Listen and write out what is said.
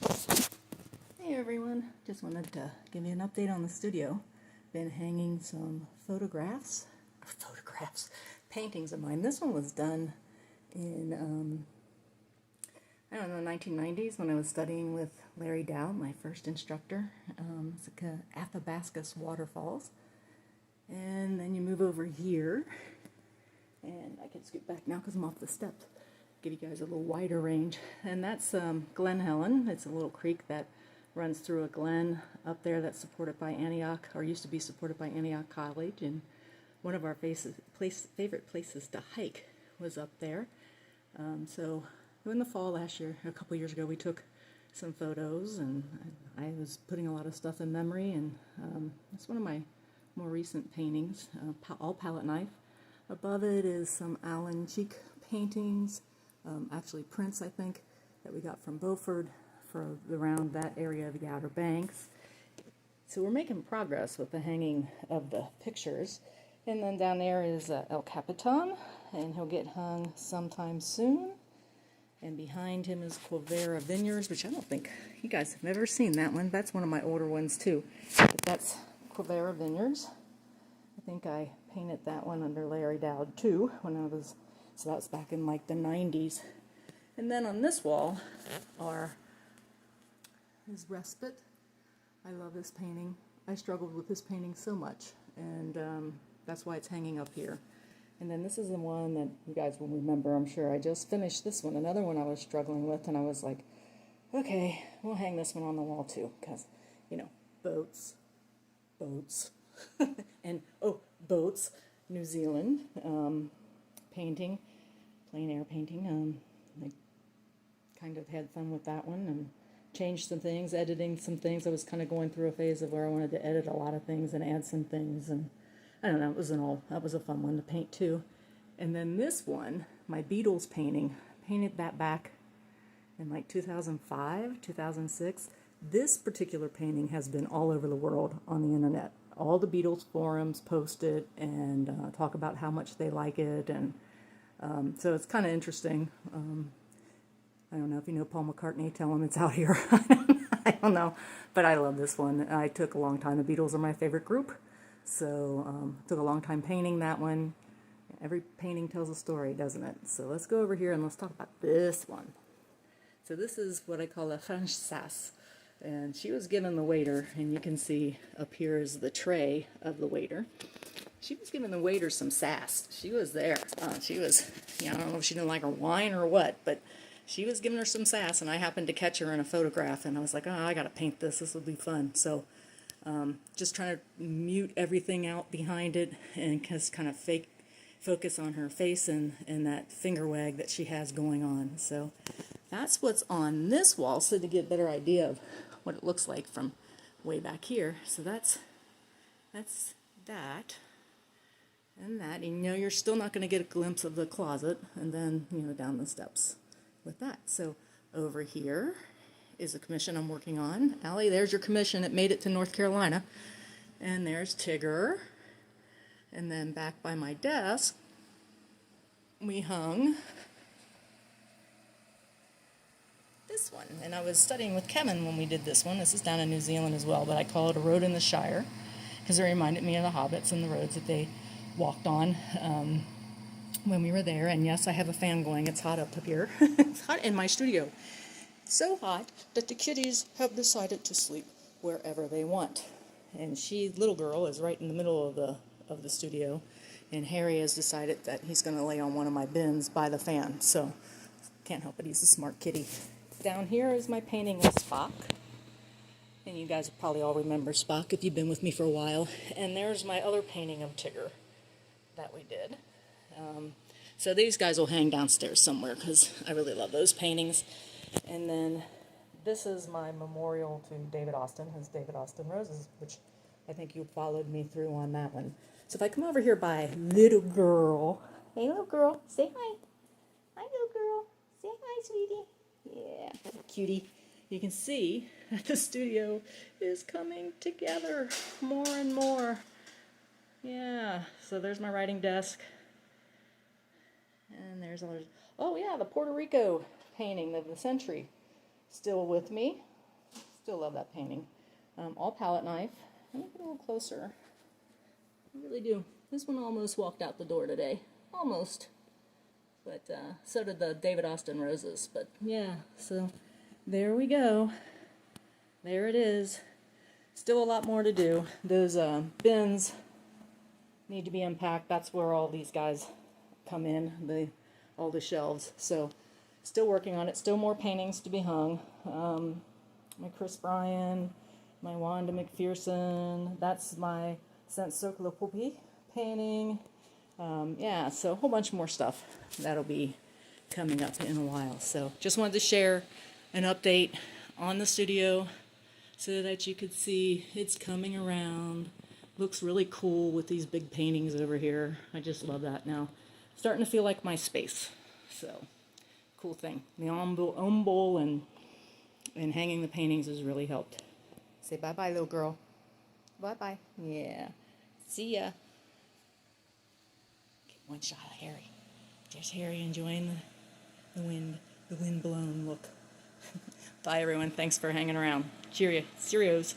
Hey everyone, just wanted to give you an update on the studio. Been hanging some paintings of mine. This one was done in, I don't know, 1990s when I was studying with Larry Dowd, my first instructor. It's like Athabascus waterfalls. And then you move over here, and I can scoot back now because I'm off the steps. Give you guys a little wider range. And that's Glen Helen. It's a little creek that runs through a glen up there that's supported by Antioch, or used to be supported by Antioch College, and one of our favorite places to hike was up there. So in the fall last year, a couple years ago, we took some photos, and I was putting a lot of stuff in memory, and it's one of my more recent paintings, all palette knife. Above it is some Alan Cheek paintings, actually prints, I think, that we got from Beaufort for around that area of the Outer Banks. So we're making progress with the hanging of the pictures. And then down there is El Capitan, and he'll get hung sometime soon. And behind him is Quivira Vineyards, which I don't think you guys have ever seen that one. That's one of my older ones too. But that's Quivira Vineyards. I think I painted that one under Larry Dowd too when I was, so that was back in like the 90s. And then on this wall are his Respite. I love this painting. I struggled with this painting so much, and that's why it's hanging up here. And then this is the one that you guys will remember, I'm sure. I just finished this one, another one I was struggling with, and I was like, okay, we'll hang this one on the wall too, because, you know, boats, and, boats, New Zealand, painting, plein air painting. I kind of had fun with that one, and changed some things, editing some things. I was kind of going through a phase of where I wanted to edit a lot of things and add some things, and I don't know, that was a fun one to paint too. And then this one, my Beatles painting, painted that back in like 2005, 2006. This particular painting has been all over the world on the internet. All the Beatles forums post it and talk about how much they like it, and so it's kind of interesting. I don't know if you know Paul McCartney, tell him it's out here. I don't know, but I love this one. I took a long time. The Beatles are my favorite group, so took a long time painting that one. Every painting tells a story, doesn't it? So let's go over here and let's talk about this one. So this is what I call a Francaise, and she was given the waiter, and you can see up here is the tray of the waiter. She was giving the waiter some sass. She was there. She was, I don't know if she didn't like her wine or what, but she was giving her some sass, and I happened to catch her in a photograph, and I was like, oh, I gotta paint this. This will be fun. So just trying to mute everything out behind it and just kind of focus on her face and that finger wag that she has going on. So that's what's on this wall, so to get a better idea of what it looks like from way back here. So that's that. And that, and you're still not going to get a glimpse of the closet, and then, down the steps with that. So over here is a commission I'm working on. Allie, there's your commission. It made it to North Carolina. And there's Tigger. And then back by my desk, we hung this one. And I was studying with Kevin when we did this one. This is down in New Zealand as well, but I call it A Road in the Shire because it reminded me of the hobbits and the roads that they walked on when we were there. And yes, I have a fan going. It's hot up here. It's hot in my studio. So hot that the kitties have decided to sleep wherever they want. And little girl, is right in the middle of the studio. And Harry has decided that he's going to lay on one of my bins by the fan. So can't help it. He's a smart kitty. Down here is my painting of Spock. And you guys probably all remember Spock if you've been with me for a while. And there's my other painting of Tigger that we did. So these guys will hang downstairs somewhere because I really love those paintings. And then this is my memorial to David Austin, his David Austin Roses, which I think you followed me through on that one. So if I come over here by little girl, hey little girl, say hi. Hi little girl, say hi sweetie. Yeah, cutie. You can see that the studio is coming together more and more. Yeah, so there's my writing desk. And there's all, oh yeah, the Puerto Rico painting of the century still with me. Still love that painting. All palette knife. Let me get a little closer. I really do. This one almost walked out the door today. Almost. But so did the David Austin roses. But yeah, so there we go. There it is. Still a lot more to do. Those bins need to be unpacked. That's where all these guys come in, all the shelves. So still working on it. Still more paintings to be hung. My Chris Bryan, my Wanda McPherson. That's my Saint Cirque Le Poupée painting. Yeah, so a whole bunch more stuff that'll be coming up in a while. So just wanted to share an update on the studio so that you could see it's coming around. Looks really cool with these big paintings over here. I just love that now. Starting to feel like my space. So, cool thing. The ombol and hanging the paintings has really helped. Say bye-bye, little girl. Bye-bye. Yeah. See ya. Get one shot of Harry. There's Harry enjoying the wind blown look. Bye, everyone. Thanks for hanging around. Cheerios.